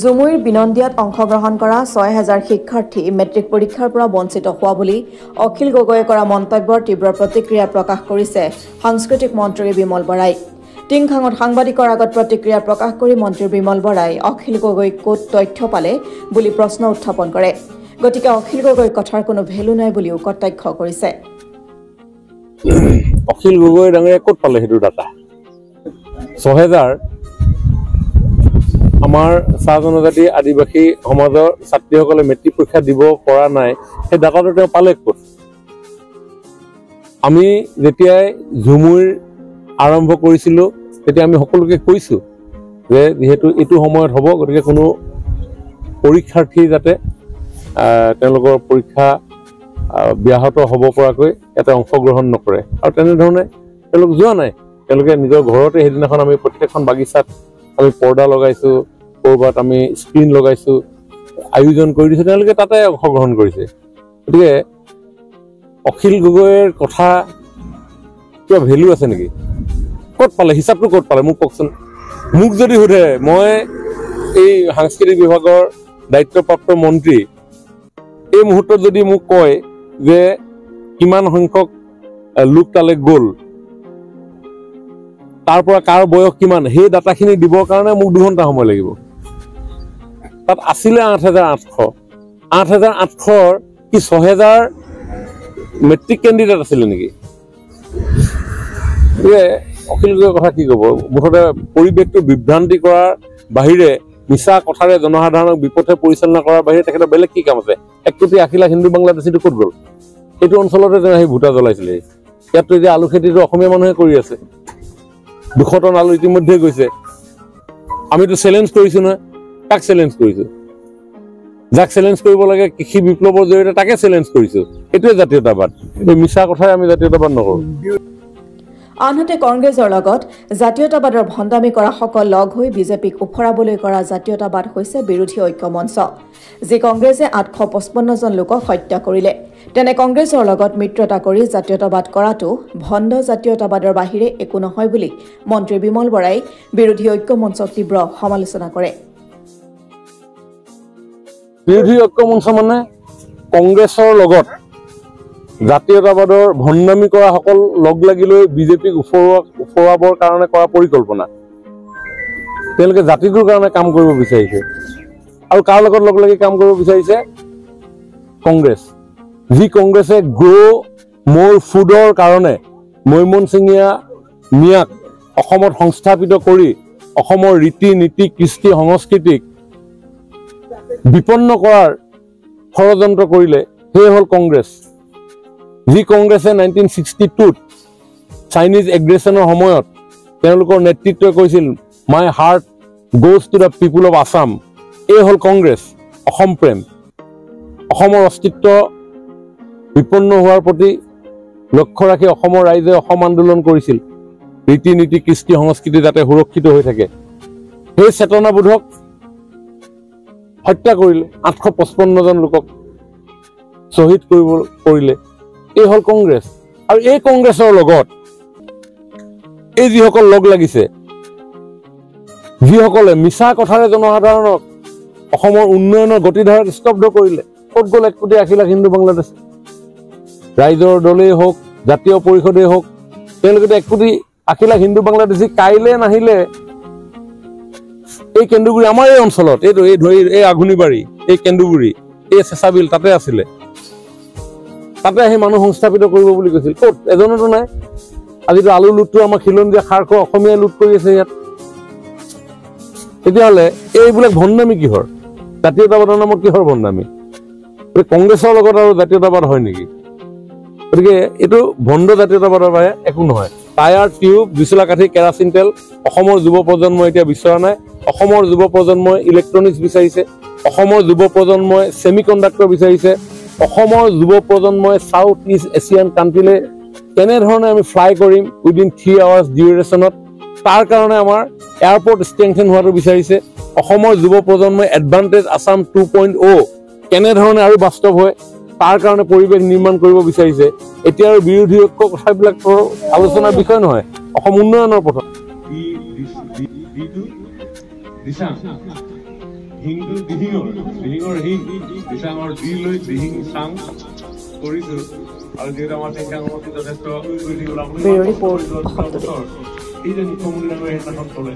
জুমুইৰ বিনন্দিয়াত অংশগ্ৰহণ কৰা ৬,০০০ শিক্ষাৰ্থী মেট্ৰিক পৰীক্ষাৰ পৰা বঞ্চিত হোৱা বুলি অখিল গগৈয়ে কৰা মন্তব্যৰ তীব্ৰ প্ৰতিক্ৰিয়া প্ৰকাশ কৰিছে সাংস্কৃতিক মন্ত্ৰী বিমল বৰাই। টিংখাঙত সাংবাদিকৰ আগত প্ৰতিক্ৰিয়া প্ৰকাশ কৰি মন্ত্ৰী বিমল বৰাই অখিল গগৈক ক'ত তথ্য পালে বুলি প্ৰশ্ন উত্থাপন কৰে। গতিকে অখিল গগৈৰ কথাৰ কোনো ভেলু নাই বুলিও কটাক্ষ কৰিছে। অখিল গগৈ ডাঙৰীয়া ক'ত পালে সেইটো ডাটা? ৬,০০০ আমাৰ চাহ জনজাতি আদিবাসী সমাজৰ ছাত্ৰীসকলে মেট্ৰিক পৰীক্ষা দিব পৰা নাই, সেই ডাটাটো তেওঁ পালে ক'ত? আমি যেতিয়াই ঝুমুৰ আৰম্ভ কৰিছিলোঁ তেতিয়া আমি সকলোকে কৈছোঁ যে যিহেতু এইটো সময়ত হ'ব, গতিকে কোনো পৰীক্ষাৰ্থী যাতে তেওঁলোকৰ পৰীক্ষা ব্যাহত হ'ব পৰাকৈ ইয়াতে অংশগ্ৰহণ নকৰে। আৰু তেনেধৰণে তেওঁলোক যোৱা নাই, তেওঁলোকে নিজৰ ঘৰতে সেইদিনাখন আমি প্ৰত্যেকখন বাগিচাত আমি পৰ্দা লগাইছোঁ, ক'ৰবাত আমি স্ক্ৰীণ লগাইছোঁ, আয়োজন কৰি দিছোঁ, তেওঁলোকে তাতে অংশগ্ৰহণ কৰিছে। গতিকে অখিল গগৈৰ কথা কিবা ভেলু আছে নেকি? ক'ত পালে? হিচাপটো ক'ত পালে মোক কওকচোন। মোক যদি সোধে, মই এই সাংস্কৃতিক বিভাগৰ দায়িত্বপ্ৰাপ্ত মন্ত্ৰী, এই মুহূৰ্তত যদি মোক কয় যে কিমান সংখ্যক লোক তালৈ গ'ল, তাৰ পৰা কাৰ বয়স কিমান, সেই ডাটাখিনি দিবৰ কাৰণে মোক 2 ঘণ্টা সময় লাগিব। তাত আছিলে 8,800। 8,800ৰ কি 6,০০০ মেট্ৰিক কেণ্ডিডেট আছিলে নেকি? অখিল গগৈৰ কথা কি ক'ব? মুঠতে পৰিৱেশটো বিভ্ৰান্তি কৰাৰ বাহিৰে, মিছা কথাৰে জনসাধাৰণক বিপথে পৰিচালনা কৰাৰ বাহিৰে তেখেতৰ বেলেগ কি কাম আছে? 1,80,00,000 হিন্দু বাংলাদেশীটো ক'ত গ'ল? সেইটো অঞ্চলতে তেওঁ সেই ভোটা জ্বলাইছিলে। ইয়াততো এতিয়া আলু খেতিটো অসমীয়া মানুহে কৰি আছে। 200 টন আলু ইতিমধ্যে গৈছে। আমিতো চেলেঞ্জ কৰিছোঁ নহয়। কাক চেলেঞ্জ কৰিছোঁ? যাক চেলেঞ্জ কৰিব লাগে কৃষি বিপ্লৱৰ জৰিয়তে তাকে চেলেঞ্জ কৰিছোঁ। এইটোৱে জাতীয়তাবাদ। এই মিছা কথাই আমি জাতীয়তাবাদ নকৰোঁ। আনহাতে কংগ্ৰেছৰ লগত জাতীয়তাবাদৰ ভণ্ডামি কৰা সকল লগ হৈ বিজেপিক উফৰাবলৈ কৰা জাতীয়তাবাদ হৈছে বিৰোধী ঐক্য মঞ্চ, যি কংগ্ৰেছে 855 জন লোকক হত্যা কৰিলে। তেনে কংগ্ৰেছৰ লগত মিত্ৰতা কৰি জাতীয়তাবাদ কৰাটো ভণ্ড জাতীয়তাবাদৰ বাহিৰে একো নহয় বুলি মন্ত্ৰী বিমল বৰাই বিৰোধী ঐক্য মঞ্চক তীব্ৰ সমালোচনা কৰে। বিৰোধী ঐক্য মঞ্চ মানে কংগ্ৰেছৰ লগত জাতীয়তাবাদৰ ভণ্ডামি কৰা সকল লগ লাগি লৈ বিজেপিক উফৰাবৰ কাৰণে কৰা পৰিকল্পনা। তেওঁলোকে জাতিটোৰ কাৰণে কাম কৰিব বিচাৰিছে। আৰু কাৰ লগত লগ লাগি কাম কৰিব বিচাৰিছে? কংগ্ৰেছ। যি কংগ্ৰেছে গ্ৰ' মোৰ ফুডৰ কাৰণে মৈমনছিঙীয়া মিয়াক অসমত সংস্থাপিত কৰি অসমৰ ৰীতি নীতি কৃষ্টি সংস্কৃতিক বিপন্ন কৰাৰ ষড়যন্ত্ৰ কৰিলে, সেয়ে হ'ল কংগ্ৰেছ। যি কংগ্ৰেছে 1962ত চাইনিজ এগ্ৰেছনৰ সময়ত তেওঁলোকৰ নেতৃত্বই কৈছিল my heart goes to the people of Assam, এই হ'ল কংগ্ৰেছ। অসম প্ৰেম, অসমৰ অস্তিত্ব বিপন্ন হোৱাৰ প্ৰতি লক্ষ্য ৰাখি অসমৰ ৰাইজে অসম আন্দোলন কৰিছিল, ৰীতি নীতি কৃষ্টি সংস্কৃতি যাতে সুৰক্ষিত হৈ থাকে। সেই চেতনাবোধক হত্যা কৰিলে, 855 জন লোকক শ্বহীদ কৰিলে। এই হ'ল কংগ্ৰেছ। আৰু এই কংগ্ৰেছৰ লগত এই যিসকল লগ লাগিছে, যিসকলে মিছা কথাৰে জনসাধাৰণক অসমৰ উন্নয়নৰ গতিধাৰাক স্তব্ধ কৰিলে, ক'ত গ'ল 1,80,00,000 হিন্দু বাংলাদেশ? ৰাইজৰ দলেই হওক, জাতীয় পৰিষদেই হওক, তেওঁলোকেতো 1,80,00,000 হিন্দু বাংলাদেশী কাইলে নাহিলে এই কেন্দুগুৰি, আমাৰ এই অঞ্চলত, এই আঘুনিবাৰী, এই কেন্দুগুৰি, এই চেঁচাবিল, তাতে আছিলে। তাতে আহি মানুহ সংস্থাপিত কৰিব বুলি কৈছিল। ক'ত? এজনতো নাই। আজিতো আলু লুটটো আমাৰ খিলঞ্জীয়া খাৰ খোৱা অসমীয়াই লুট কৰি আছে ইয়াত। তেতিয়াহ'লে এইবিলাক ভণ্ডামি কিহৰ? জাতীয়তাবাদৰ নামত কিহৰ ভণ্ডামি? কংগ্ৰেছৰ লগত আৰু জাতীয়তাবাদ হয় নেকি? গতিকে এইটো ভণ্ড জাতীয়তাবাদৰ বাহিৰে একো নহয়। টায়াৰ, টিউব, বিচলা কাঠি, কেৰাচিন তেল অসমৰ যুৱ প্ৰজন্মই এতিয়া বিচৰা নাই। অসমৰ যুৱ প্ৰজন্মই ইলেক্ট্ৰনিক্স বিচাৰিছে। অসমৰ যুৱ প্ৰজন্মই ছেমি কণ্ডাক্টৰ বিচাৰিছে। অসমৰ যুৱ প্ৰজন্মই চাউথ ইষ্ট এছিয়ান কাণ্ট্ৰিলৈ কেনেধৰণে আমি ফ্লাই কৰিম উইদিন 3 hours ডিউৰেশ্যনত, তাৰ কাৰণে আমাৰ এয়াৰপৰ্ট ষ্ট্ৰেংথেন হোৱাটো বিচাৰিছে। অসমৰ যুৱ প্ৰজন্মই এডভান্টেজ আছাম 2.0 কেনেধৰণে আৰু বাস্তৱ হয় তাৰ কাৰণে পৰিৱেশ নিৰ্মাণ কৰিব বিচাৰিছে। এতিয়া আৰু বিৰোধী ঐক্য কথাবিলাক আলোচনাৰ বিষয় নহয়, অসম উন্নয়নৰ পথত হিংটো দিহিঙৰ হিং দিচাঙৰ দি লৈ দিহিং চাং কৰিছোঁ আৰু যিহেতু আমাৰ টেঙাঙত যথেষ্ট ব্যুৰো ৰিপৰ্ট অসম টুডে। এই যে মুখ্যমন্ত্ৰী সেইদিনাখন ক'লে